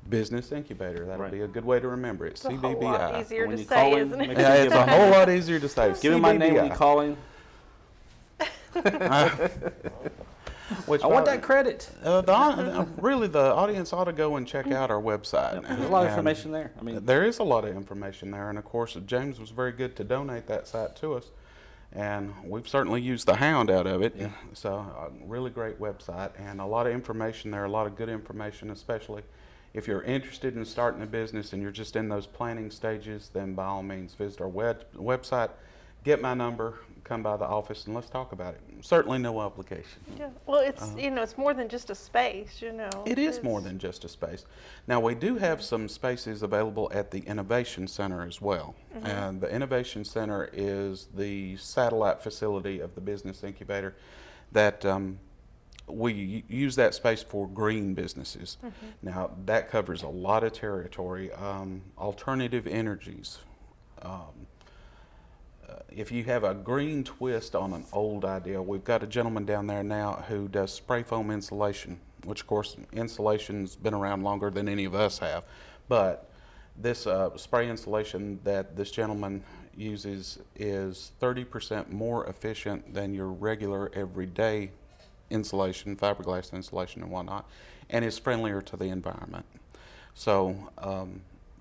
Business Incubator. That'll Right. be a good way to remember it. It's a CBBI. whole lot easier When to you say, call in, isn't it? make sure Yeah, you it's give a my whole name. lot easier to say. Give me my name when you CBBI. call in. Which I want that credit. Really, the audience ought to go and check out our website. There's a lot of And information there. I mean, there is a lot of information there, and of course, James was very good to donate that site to us, and we've certainly used the hound out of it. Yeah. So, really great website, and a lot of information there, a lot of good information, especially if you're interested in starting a business and you're just in those planning stages. Then by all means, visit our website, get my number, come by the office, and let's talk about it. Certainly no obligation. Yeah. Well, it's it's more than just a space. It is more than just a space. Now, we do have some spaces available at the Innovation Center as well. And the Innovation Center is the satellite facility of the Business Incubator that we use that space for green businesses. Now, that covers a lot of territory. Alternative energies. If you have a green twist on an old idea, we've got a gentleman down there now who does spray foam insulation, which of course insulation's been around longer than any of us have. But this spray insulation that this gentleman uses is 30% more efficient than your regular everyday insulation, fiberglass insulation and whatnot, and is friendlier to the environment. So,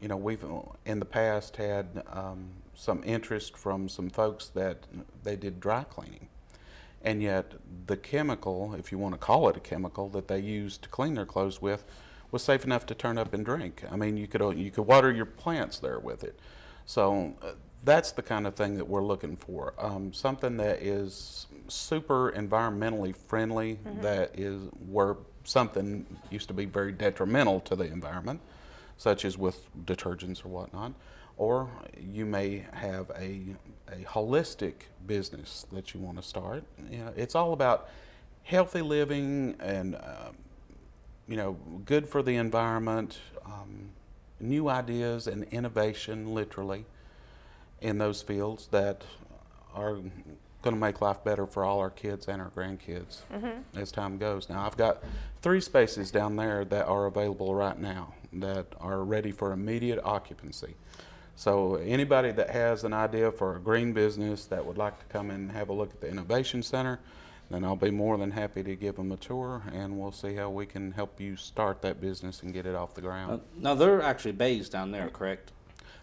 we've in the past had some interest from some folks that they did dry cleaning, and yet the chemical, if you want to call it a chemical, that they used to clean their clothes with was safe enough to turn up and drink. I mean, you could water your plants there with it. So that's the kind of thing that we're looking for. Something that is super environmentally friendly, that is where something used to be very detrimental to the environment, such as with detergents or whatnot. Or you may have a holistic business that you want to start. It's all about healthy living and good for the environment, new ideas and innovation, literally, in those fields that are going to make life better for all our kids and our grandkids as time goes. Now, I've got 3 spaces down there that are available right now that are ready for immediate occupancy. So anybody that has an idea for a green business that would like to come and have a look at the Innovation Center, then I'll be more than happy to give them a tour, and we'll see how we can help you start that business and get it off the ground. now there are actually bays down there, correct?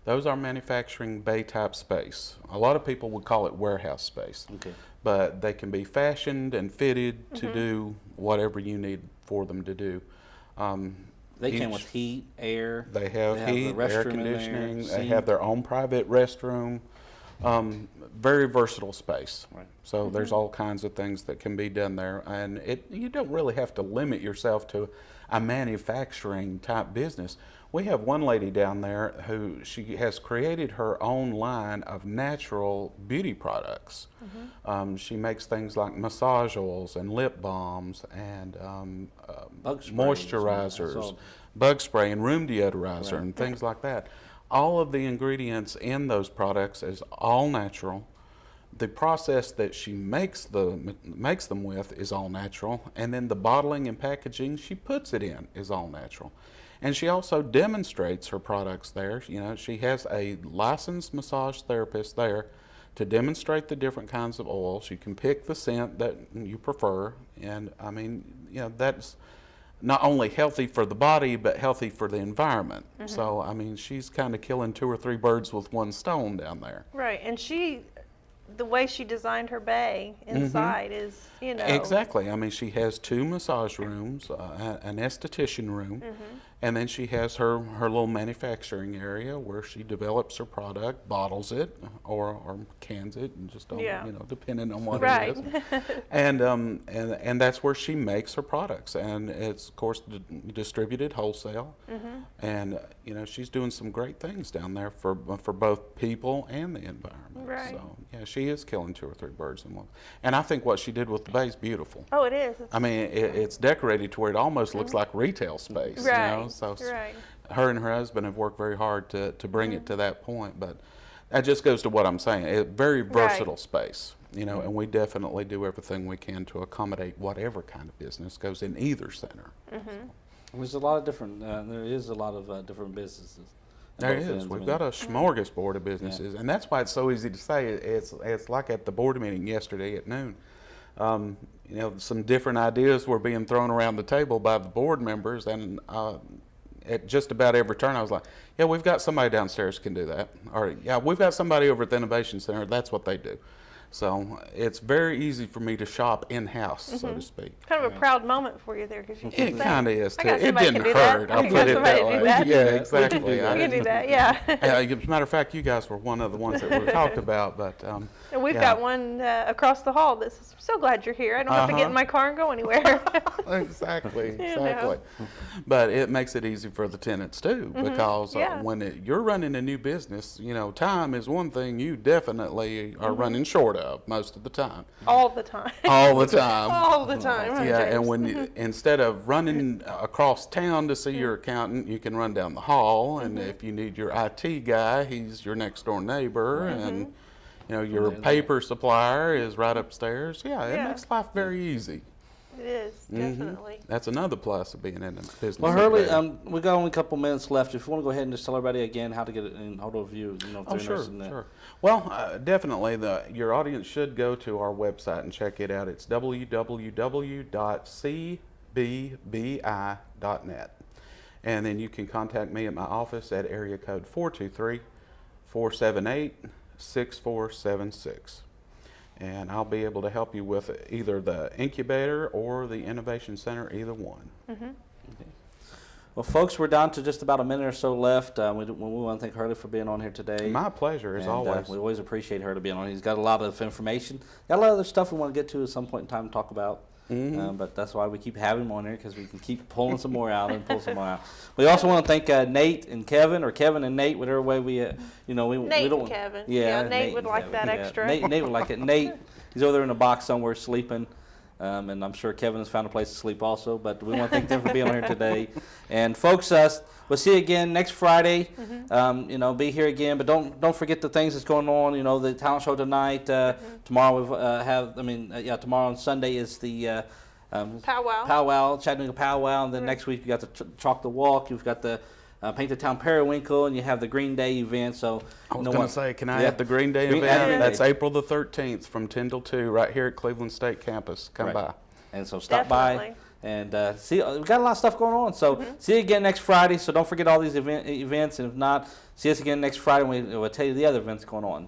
Those are manufacturing bay type space. A lot of people would call it warehouse space. Okay. But they can be fashioned and fitted to do whatever you need for them to do. They came with heat, air. They have heat, the air restroom in there, conditioning. They sink. have their own private restroom. Very versatile space. Right. So there's all kinds of things that can be done there, and you don't really have to limit yourself to a manufacturing type business. We have one lady down there who she has created her own line of natural beauty products. She makes things like massage oils and lip balms and Bug spray, moisturizers, bug spray and room deodorizer and things like that. All of the ingredients in those products is all natural. The process that she makes them with is all natural, and then the bottling and packaging she puts it in is all natural. And she also demonstrates her products there. She has a licensed massage therapist there to demonstrate the different kinds of oils. You can pick the scent that you prefer, and I mean, that's not only healthy for the body, but healthy for the environment. So, I mean, she's kind of killing 2 or 3 birds with one stone down there. Right, and the way she designed her bay inside is, Exactly. I mean, she has 2 massage rooms, an esthetician room, and then she has her little manufacturing area where she develops her product, bottles it, or cans it, and just depending on what it is. And that's where she makes her products, and it's of course distributed wholesale. And she's doing some great things down there for both people and the environment. Right. So yeah, she is killing 2 or 3 birds in one. And I think what she did with the bay is beautiful. Oh, it is. I mean, it's decorated to where it almost looks like retail space. Right. So right. her and her husband have worked very hard to bring it to that point. But that just goes to what I'm saying. It's very versatile space, and we definitely do everything we can to accommodate whatever kind of business goes in either center. There's a lot of different. There is a lot of different businesses. There is. We've got a smorgasbord of businesses, and that's why it's so easy to say. It's like at the board meeting yesterday at noon. You know, some different ideas were being thrown around the table by the board members, and at just about every turn, I was like, "Yeah, we've got somebody downstairs can do that," or "Yeah, we've got somebody over at the Innovation Center. That's what they do." So it's very easy for me to shop in-house, so to speak. Kind of a proud moment for you there, because you It kind of is too. It somebody didn't can do that. hurt. I'll I put got it somebody that to do way. that. Yeah, exactly. We can do that, yeah. As a matter of fact, you guys were one of the ones that were talked about, but and we've got one across the hall. I'm so glad you're here. I don't have to get in my car and go anywhere. Exactly. But it makes it easy for the tenants too, because when you're running a new business, you know, time is one thing you definitely are running short of most of the time. All the time. All the time. All the time. Yeah, and when you, instead of running across town to see your accountant, you can run down the hall, and if you need your IT guy, he's your next door neighbor, and you know, your paper supplier is right upstairs. Yeah, it makes life very easy. It is, definitely. That's another plus of being in the business. Well, Hurley, we got only a couple minutes left. If you want to go ahead and just tell everybody again how to get it in hold of you, you know, if they're interested in that. Sure. Well, definitely, your audience should go to our website and check it out. It's www.cbbi.net. And then you can contact me at my office at area code 423-478-6476. And I'll be able to help you with either the incubator or the innovation center, either one. Okay. Well, folks, we're down to just about a minute or so left. We want to thank Hurley for being on here today. My pleasure, as always. We always appreciate her to being on. He's got a lot of information. Got a lot of other stuff we want to get to at some point in time to talk about. But that's why we keep having him on here, because we can keep pulling some more out and pull some more out. We also want to thank Nate and Kevin, or Kevin and Nate, whatever way we, Nate we don't. And Kevin. Yeah, Nate would like that extra. Nate would like it. Nate, he's over there in a box somewhere sleeping, and I'm sure Kevin has found a place to sleep also. But we want to thank them for being on here today. And folks, we'll see you again next Friday. You know, be here again, but don't forget the things that's going on. You know, the talent show tonight. Tomorrow we tomorrow on Sunday is the powwow, Chattanooga powwow, and then next week you got the Chalk the Walk, you've got the Paint the Town Periwinkle, and you have the Green Day event. So I was going to say, can I add the Green Day event? That's April the 13th from 10 till 2 right here at Cleveland State Campus. Come by. And so stop by and see. We've got a lot of stuff going on. So see you again next Friday. So don't forget all these events, and if not, see us again next Friday, and we'll tell you the other events going on.